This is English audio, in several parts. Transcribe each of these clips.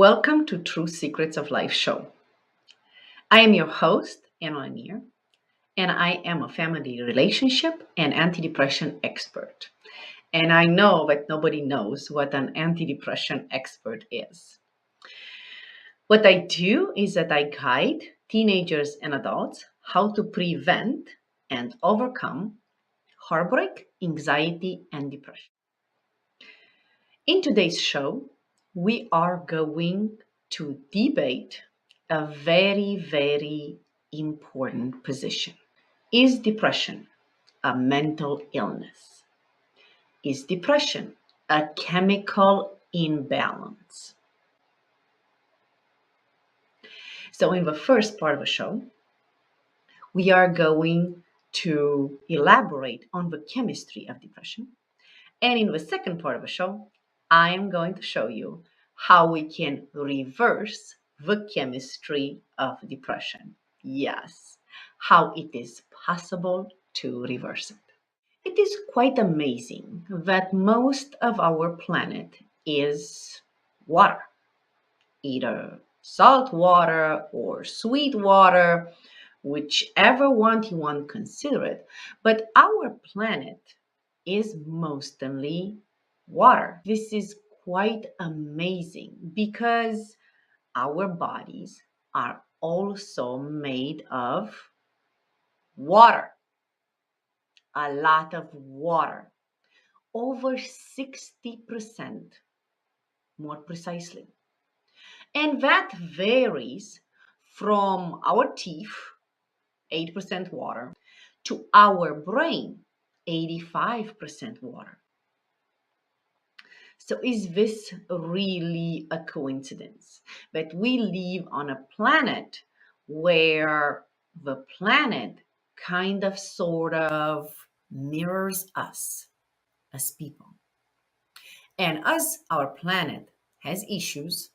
Welcome to True Secrets of Life show. I am your host, Lennyr, and I am a family relationship and antidepressant expert. And I know that nobody knows what an antidepressant expert is. What I do is that I guide teenagers and adults how to prevent and overcome heartbreak, anxiety, and depression. In today's show, we are going to debate a very, very important position. Is depression a mental illness? Is depression a chemical imbalance? So, in the first part of the show, we are going to elaborate on the chemistry of depression. And in the second part of the show, I am going to show you how we can reverse the chemistry of depression. Yes, how it is possible to reverse it. It is quite amazing that most of our planet is water, either salt water or sweet water, whichever one you want to consider it. But our planet is mostly water. This is quite amazing because our bodies are also made of water, a lot of water, over 60% more precisely. And that varies from our teeth, 8% water, to our brain, 85% water. So is this really a coincidence that we live on a planet where the planet kind of sort of mirrors us as people? And as our planet has issues,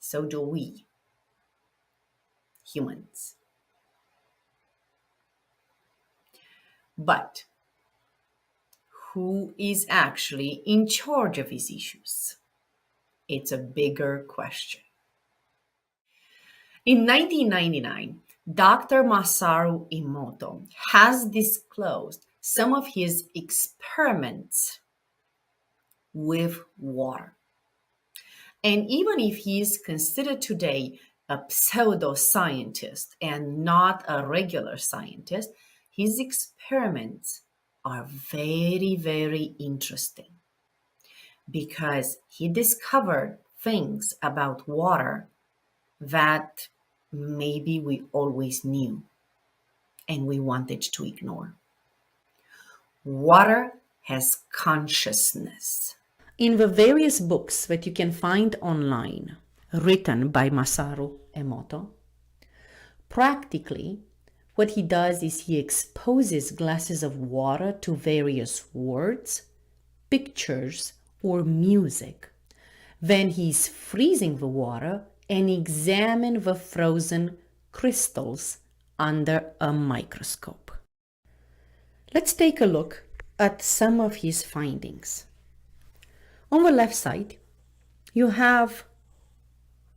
so do we, humans. But who is actually in charge of these issues? It's a bigger question. In 1999, Dr. Masaru Emoto has disclosed some of his experiments with water. And even if he is considered today a pseudoscientist and not a regular scientist, his experiments are very, very interesting because he discovered things about water that maybe we always knew and we wanted to ignore. Water has consciousness. In the various books that you can find online, written by Masaru Emoto, practically what he does is he exposes glasses of water to various words, pictures, or music. Then he's freezing the water and examine the frozen crystals under a microscope. Let's take a look at some of his findings. On the left side, you have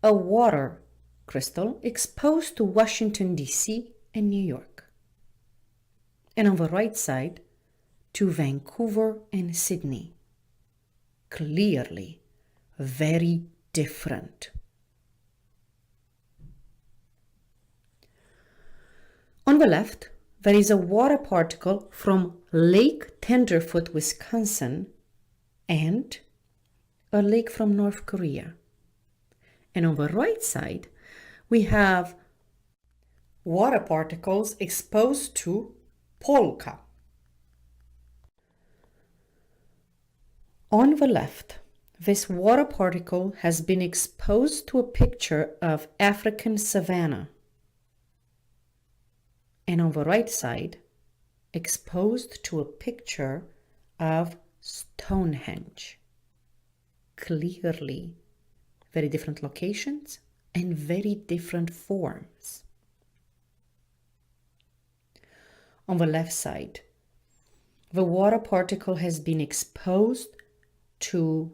a water crystal exposed to Washington, D.C. and New York. And on the right side, to Vancouver and Sydney. Clearly, very different. On the left, there is a water particle from Lake Tenderfoot, Wisconsin, and a lake from North Korea. And on the right side, we have water particles exposed to Polka. On the left, this water particle has been exposed to a picture of African savanna. And on the right side, exposed to a picture of Stonehenge. Clearly, very different locations and very different forms. On the left side, the water particle has been exposed to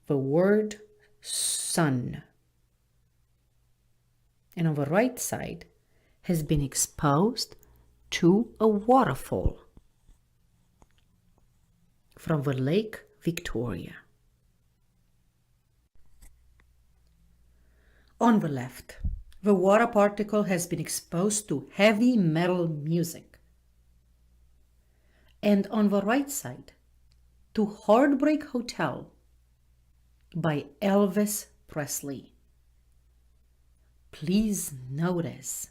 the word sun. And on the right side has been exposed to a waterfall from the Lake Victoria. On the left, the water particle has been exposed to heavy metal music. And on the right side, to Heartbreak Hotel by Elvis Presley. Please notice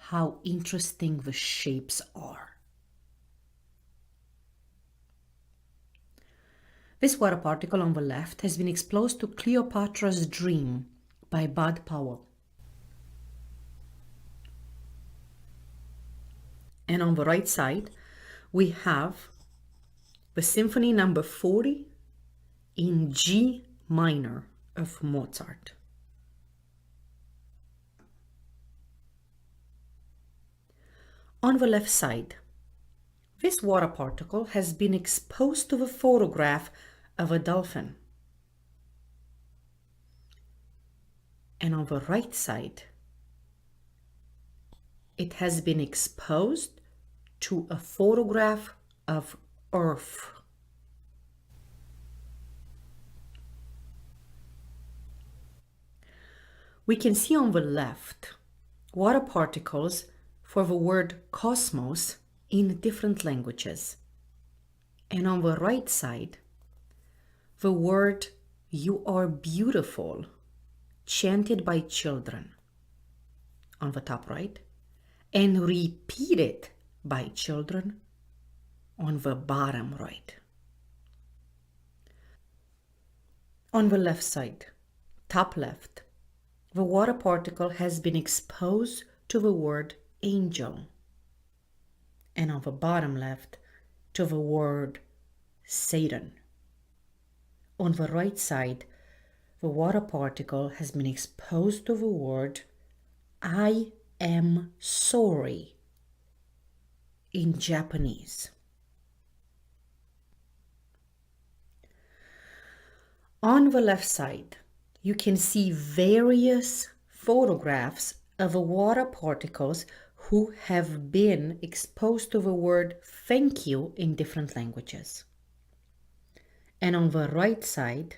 how interesting the shapes are. This water particle on the left has been exposed to Cleopatra's Dream by Bud Powell. And on the right side, we have the Symphony Number 40 in G minor of Mozart. On the left side, this water particle has been exposed to the photograph of a dolphin. And on the right side, it has been exposed to a photograph of Earth. We can see on the left water particles for the word cosmos in different languages. And on the right side, the word "you are beautiful" chanted by children on the top right and repeated by children on the bottom right. On the left side, top left, the water particle has been exposed to the word angel, and on the bottom left to the word Satan. On the right side, the water particle has been exposed to the word I am sorry in Japanese. On the left side, you can see various photographs of water particles who have been exposed to the word thank you in different languages. And on the right side,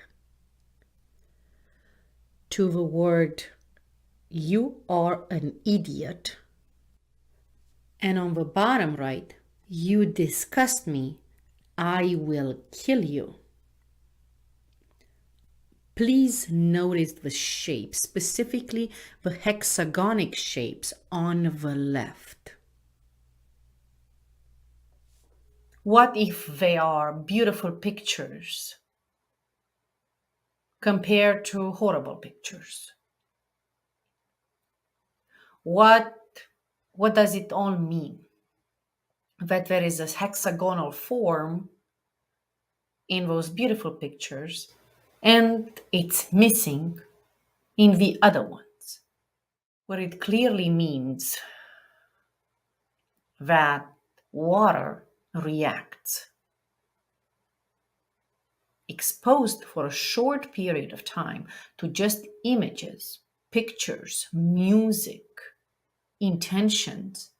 to the word you are an idiot. And on the bottom right, you disgust me, I will kill you. Please notice the shapes, specifically the hexagonic shapes on the left. What if they are beautiful pictures compared to horrible pictures? What does it all mean? That there is a hexagonal form in those beautiful pictures and it's missing in the other ones. What it clearly means that water reacts. Exposed for a short period of time to just images, pictures, music, intentions,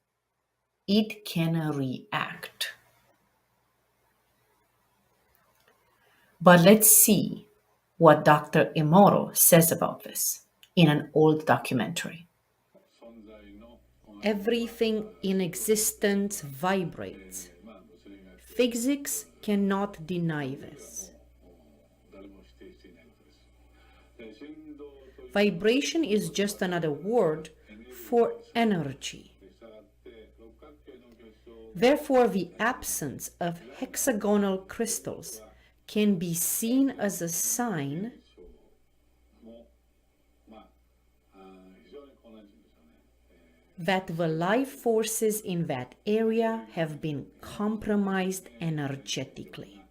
it can react. But let's see what Dr. Emoto says about this in an old documentary. Everything in existence vibrates. Physics cannot deny this. Vibration is just another word for energy. Therefore, the absence of hexagonal crystals can be seen as a sign that the life forces in that area have been compromised energetically.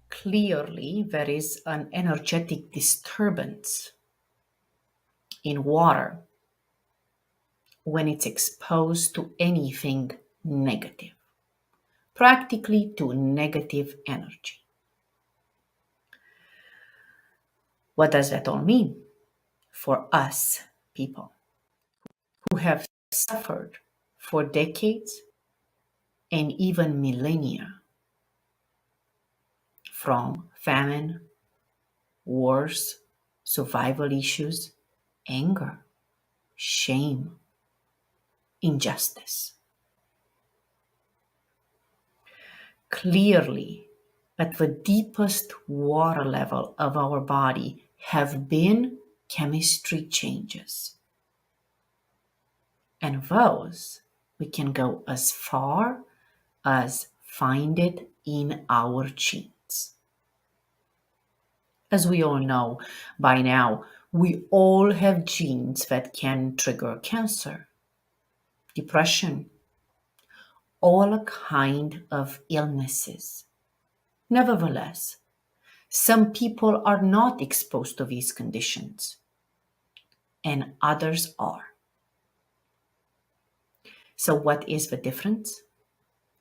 Clearly, there is an energetic disturbance in water when it's exposed to anything negative. practically to negative energy. What does that all mean for us people who have suffered for decades and even millennia from famine, wars, survival issues, anger, shame, injustice? Clearly, at the deepest water level of our body have been chemistry changes. And those we can go as far as find it in our genes. As we all know by now, we all have genes that can trigger cancer, depression, all kind of illnesses. Nevertheless, some people are not exposed to these conditions, and others are. So, what is the difference?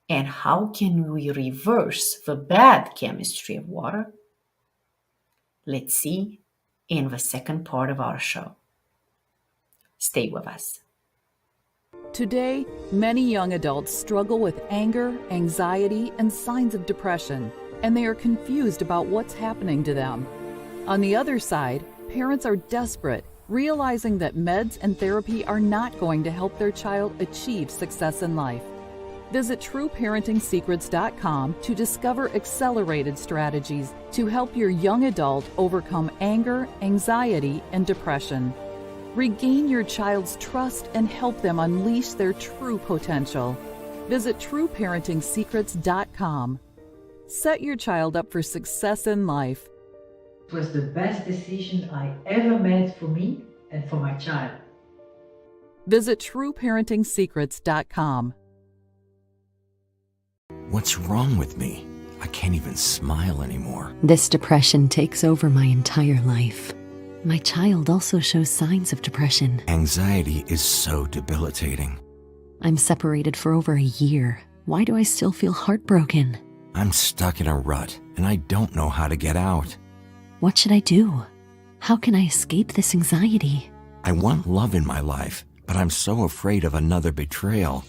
And how can we reverse the bad chemistry of water? Let's see in the second part of our show. Stay with us. Today, many young adults struggle with anger, anxiety, and signs of depression, and they are confused about what's happening to them. On the other side, parents are desperate, realizing that meds and therapy are not going to help their child achieve success in life. Visit TrueParentingSecrets.com to discover accelerated strategies to help your young adult overcome anger, anxiety, and depression. Regain your child's trust and help them unleash their true potential. Visit TrueParentingSecrets.com. Set your child up for success in life. It was the best decision I ever made for me and for my child. Visit TrueParentingSecrets.com. What's wrong with me? I can't even smile anymore. This depression takes over my entire life. My child also shows signs of depression. Anxiety is so debilitating. I'm separated for over a year. Why do I still feel heartbroken? I'm stuck in a rut, and I don't know how to get out. What should I do? How can I escape this anxiety? I want love in my life, but I'm so afraid of another betrayal.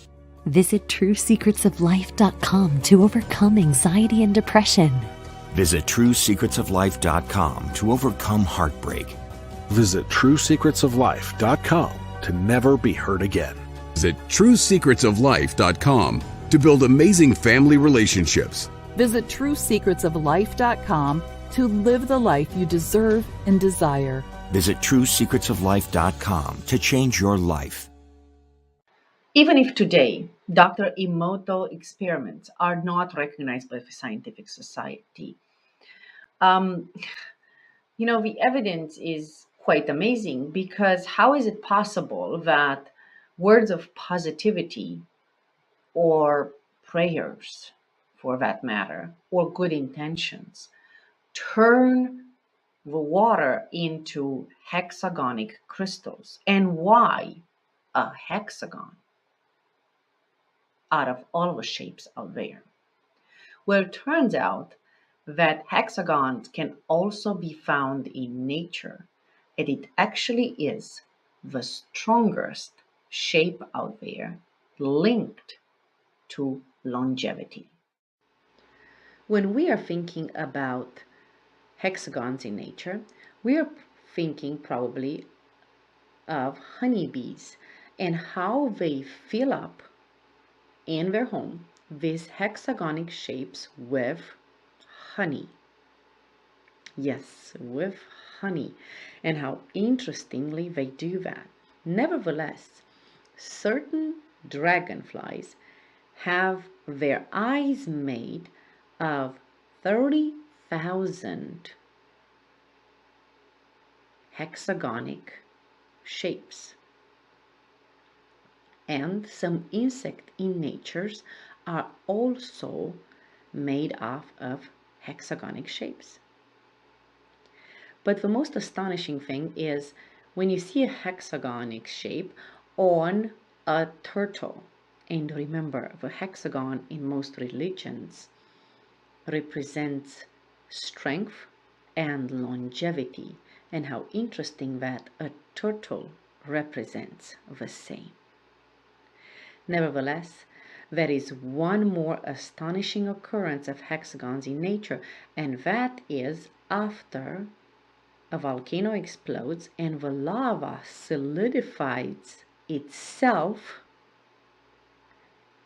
Visit TrueSecretsOfLife.com to overcome anxiety and depression. Visit TrueSecretsOfLife.com to overcome heartbreak. Visit TrueSecretsOfLife.com to never be hurt again. Visit TrueSecretsOfLife.com to build amazing family relationships. Visit TrueSecretsOfLife.com to live the life you deserve and desire. Visit TrueSecretsOfLife.com to change your life. Even if today Dr. Emoto experiments are not recognized by the scientific society, the evidence is quite amazing, because how is it possible that words of positivity or prayers, for that matter, or good intentions turn the water into hexagonic crystals? And why a hexagon out of all the shapes out there? Well, it turns out that hexagons can also be found in nature, and it actually is the strongest shape out there linked to longevity. When we are thinking about hexagons in nature, we are thinking probably of honeybees and how they fill up in their home these hexagonic shapes with honey. Yes, with honey. And how interestingly they do that. Nevertheless, certain dragonflies have their eyes made of 30,000 hexagonic shapes. And some insects in nature are also made up of hexagonic shapes. But the most astonishing thing is when you see a hexagonic shape on a turtle And remember, the hexagon in most religions represents strength and longevity, and how interesting that a turtle represents the same. Nevertheless, there is one more astonishing occurrence of hexagons in nature, and that is after a volcano explodes and the lava solidifies itself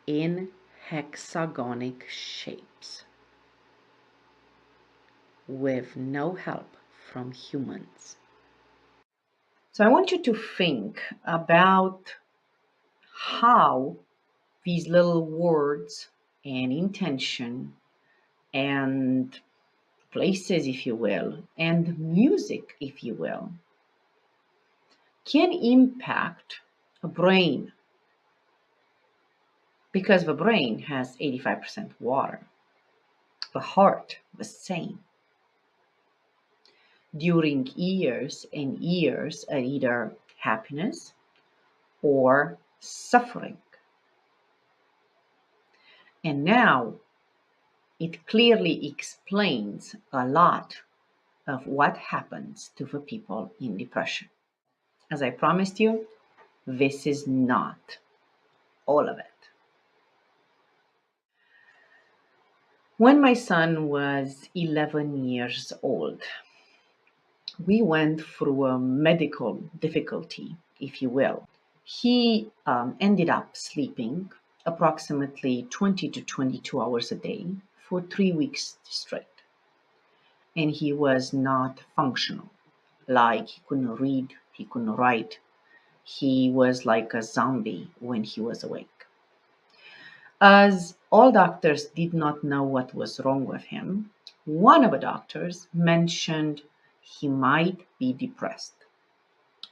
in hexagonic shapes with no help from humans. So I want you to think about how these little words and intention and places, if you will, and music, if you will, can impact a brain, because the brain has 85% water, the heart the same. During years and years of either happiness or suffering. And now it clearly explains a lot of what happens to the people in depression. As I promised you, this is not all of it. When my son was 11 years old, we went through a medical difficulty, if you will. He ended up sleeping approximately 20 to 22 hours a day for 3 weeks straight. And he was not functional. Like, he couldn't read, he couldn't write. He was like a zombie when he was awake. As all doctors did not know what was wrong with him, one of the doctors mentioned he might be depressed.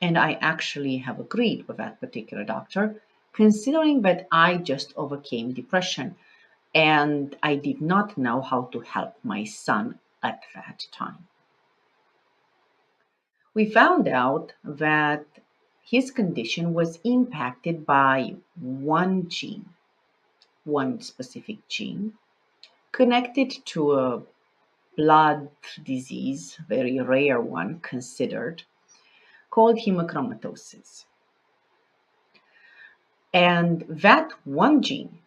And I actually have agreed with that particular doctor, considering that I just overcame depression and I did not know how to help my son at that time. We found out that his condition was impacted by one gene, one specific gene, connected to a blood disease, very rare one considered, called hemochromatosis. And that one gene,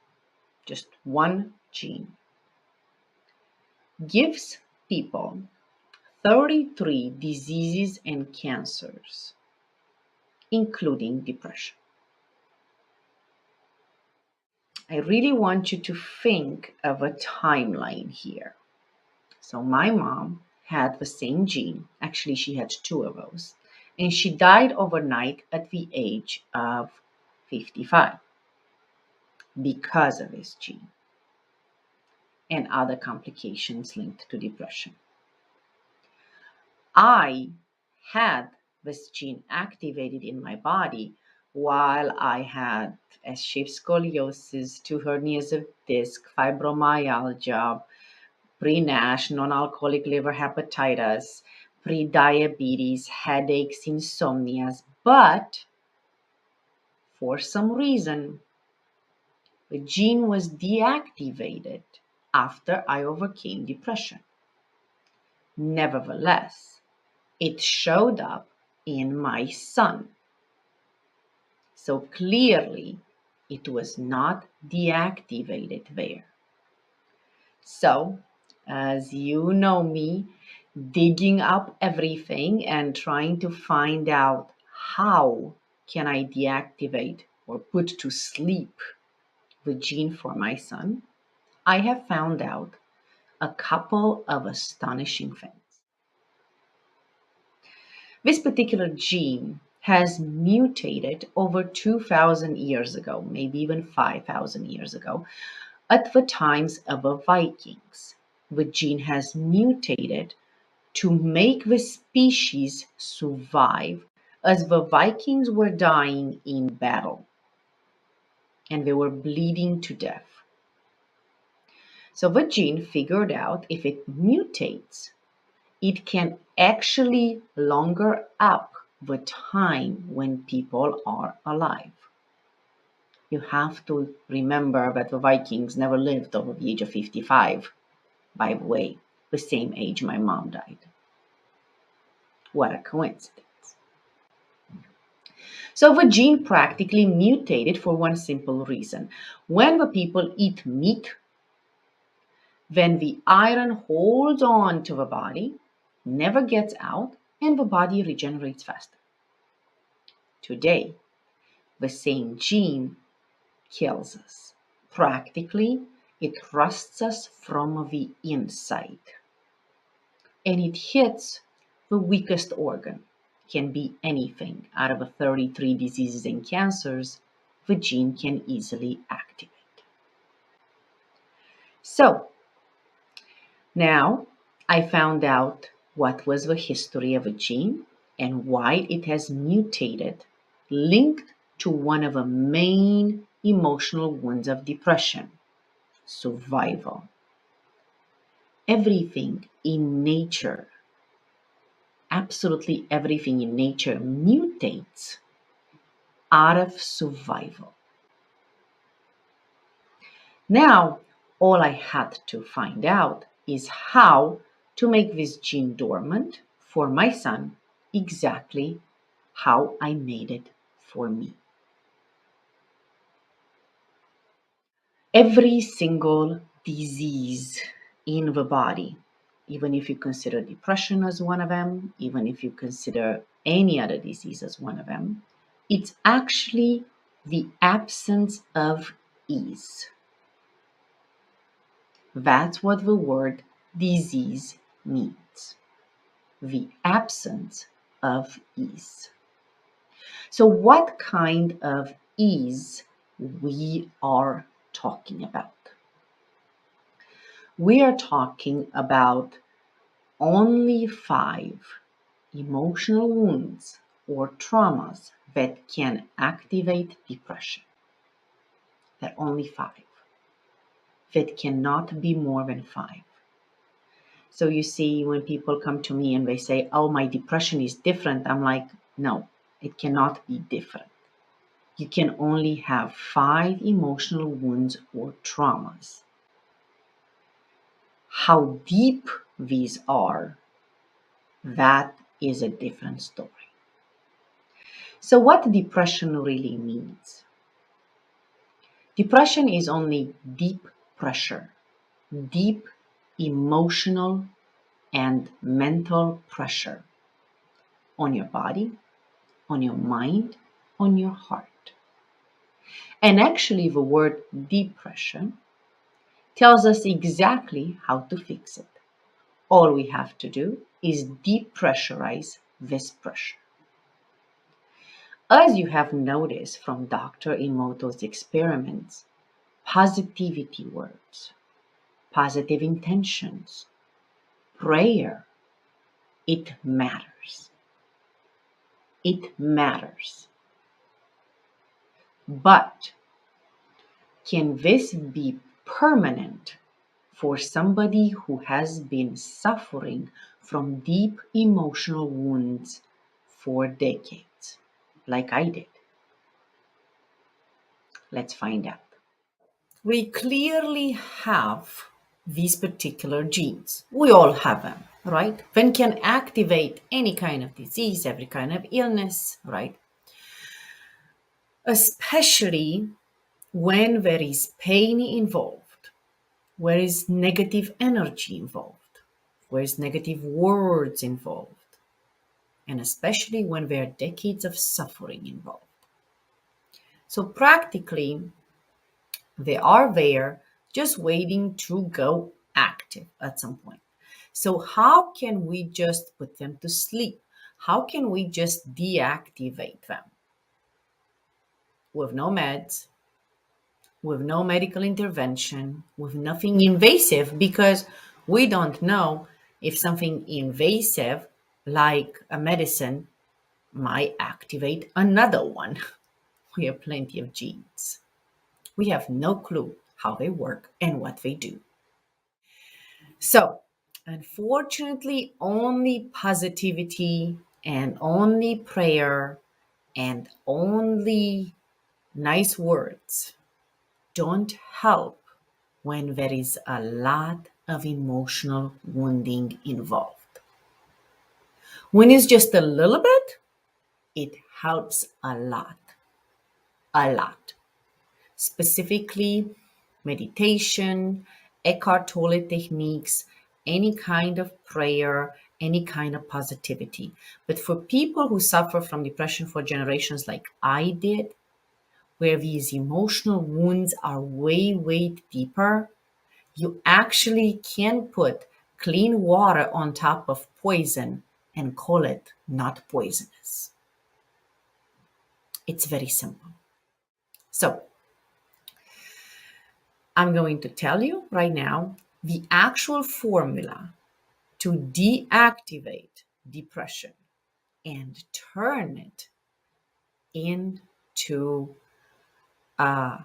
just one gene, gives people 33 diseases and cancers, including depression. I really want you to think of a timeline here. So my mom had the same gene. Actually, she had two of those. And she died overnight at the age of 55 because of this gene and other complications linked to depression. I had this gene activated in my body while I had S-shaped scoliosis, 2 hernias of disc, fibromyalgia, pre-NASH, non-alcoholic liver hepatitis, pre-diabetes, headaches, insomnias, but for some reason, the gene was deactivated after I overcame depression. Nevertheless, it showed up in my son. So clearly, it was not deactivated there. So, as you know me, digging up everything and trying to find out how can I deactivate or put to sleep the gene for my son, I have found out a couple of astonishing things. This particular gene has mutated over 2,000 years ago, maybe even 5,000 years ago, at the times of the Vikings. The gene has mutated to make the species survive as the Vikings were dying in battle and they were bleeding to death. So the gene figured out if it mutates, it can actually longer up the time when people are alive. You have to remember that the Vikings never lived over the age of 55. By the way, the same age my mom died. What a coincidence. So the gene practically mutated for one simple reason. When the people eat meat, then the iron holds on to the body, never gets out, and the body regenerates faster. Today, the same gene kills us. Practically, it rusts us from the inside. And it hits the weakest organ. Can be anything. Out of the 33 diseases and cancers, the gene can easily activate. So, now I found out what was the history of a gene and why it has mutated, linked to one of the main emotional wounds of depression, survival. Everything in nature, absolutely everything in nature mutates out of survival. Now, all I had to find out is how to make this gene dormant for my son, exactly how I made it for me. Every single disease in the body, even if you consider depression as one of them, even if you consider any other disease as one of them, it's actually the absence of ease. That's what the word disease means. The absence of ease. So what kind of ease we are talking about? We are talking about only 5 emotional wounds or traumas that can activate depression. There are only 5. That cannot be more than 5. So you see, when people come to me and they say, oh, my depression is different, I'm like, no, it cannot be different. You can only have 5 emotional wounds or traumas. How deep these are, that is a different story. So what depression really means? Depression is only deep pressure, deep emotional and mental pressure on your body, on your mind, on your heart. And actually the word depression tells us exactly how to fix it. All we have to do is depressurize this pressure. As you have noticed from Dr. Emoto's experiments, positivity words, positive intentions, prayer, it matters. It matters. But can this be permanent for somebody who has been suffering from deep emotional wounds for decades, like I did? Let's find out. We clearly have these particular genes. We all have them, right? Then can activate any kind of disease, every kind of illness, right? Especially when there is pain involved, where is negative energy involved, where is negative words involved, and especially when there are decades of suffering involved. So practically, they are there just waiting to go active at some point. So how can we just put them to sleep? How can we just deactivate them? With no meds, with no medical intervention, with nothing invasive, because we don't know if something invasive like a medicine might activate another one. We have plenty of genes. We have no clue how they work and what they do. So, unfortunately, only positivity and only prayer and only Nice words don't help when there is a lot of emotional wounding involved. When it's just a little bit, it helps a lot. A lot. Specifically, meditation, Eckhart Tolle techniques, any kind of prayer, any kind of positivity. But for people who suffer from depression for generations like I did, where these emotional wounds are way, way deeper, you actually can put clean water on top of poison and call it not poisonous. It's very simple. So, I'm going to tell you right now the actual formula to deactivate depression and turn it into a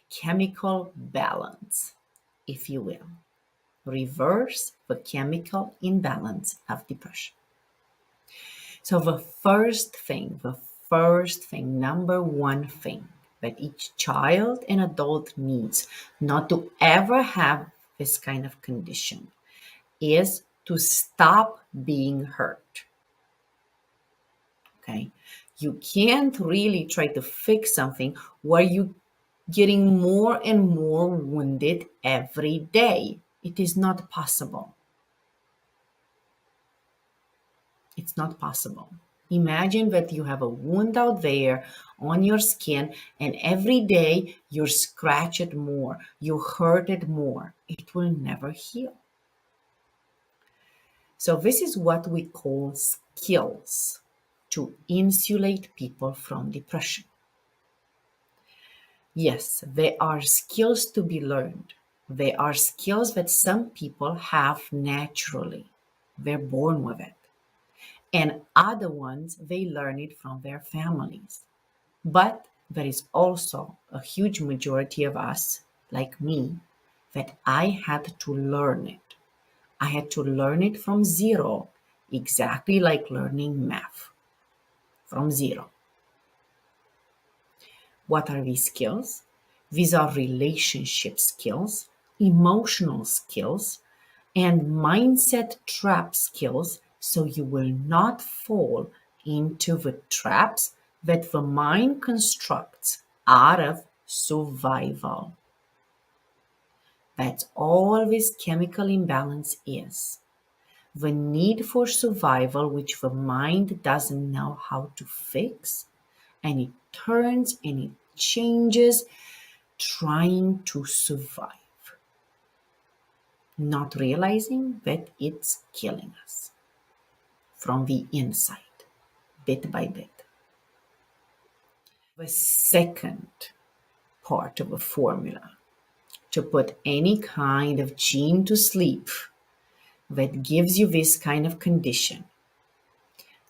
chemical balance, if you will. Reverse the chemical imbalance of depression. So the first thing, number one thing that each child and adult needs not to ever have this kind of condition is to stop being hurt. Okay? You can't really try to fix something where you're getting more and more wounded every day. It is not possible. It's not possible. Imagine that you have a wound out there on your skin, and every day you scratch it more, you hurt it more. It will never heal. So this is what we call skills to insulate people from depression. Yes, there are skills to be learned. There are skills that some people have naturally. They're born with it. And other ones, they learn it from their families. But there is also a huge majority of us, like me, that I had to learn it. I had to learn it from zero, exactly like learning math, from zero. What are these skills? These are relationship skills, emotional skills, and mindset trap skills, so you will not fall into the traps that the mind constructs out of survival. That's all this chemical imbalance is. The need for survival, which the mind doesn't know how to fix, and it turns and it changes trying to survive, not realizing that it's killing us from the inside, bit by bit. The second part of a formula to put any kind of gene to sleep that gives you this kind of condition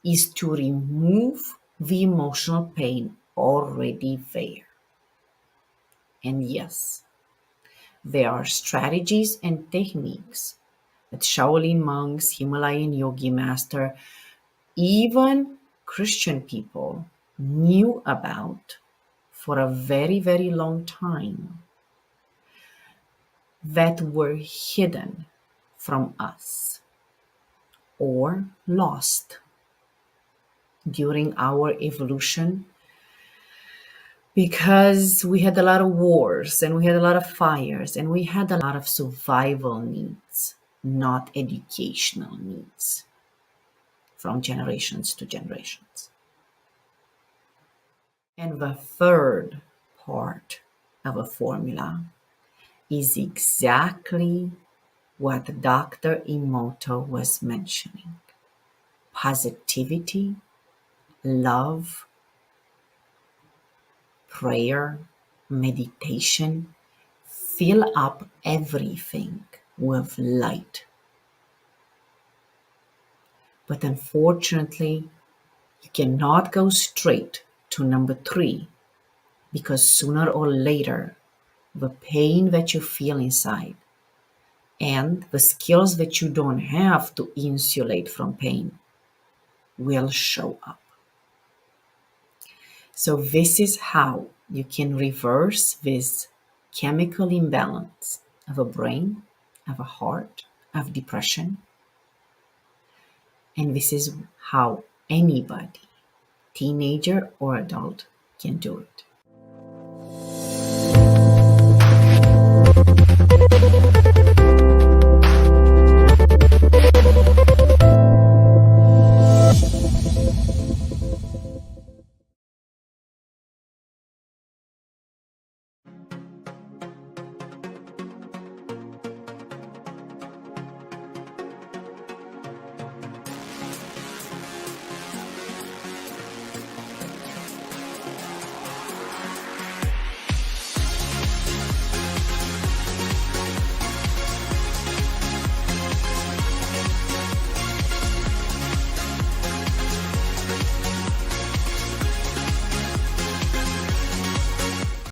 is to remove the emotional pain already there. And yes, there are strategies and techniques that Shaolin monks, Himalayan yogi master, even Christian people knew about for a very, very long time, that were hidden from us or lost during our evolution, because we had a lot of wars and we had a lot of fires and we had a lot of survival needs, not educational needs, from generations to generations. And the third part of a formula is exactly what Dr. Emoto was mentioning. Positivity, love, prayer, meditation, fill up everything with light. But unfortunately, you cannot go straight to number 3, because sooner or later, the pain that you feel inside and the skills that you don't have to insulate from pain will show up. So this is how You can reverse this chemical imbalance of a brain, of a heart, of depression. And this is how anybody, teenager or adult, can do it.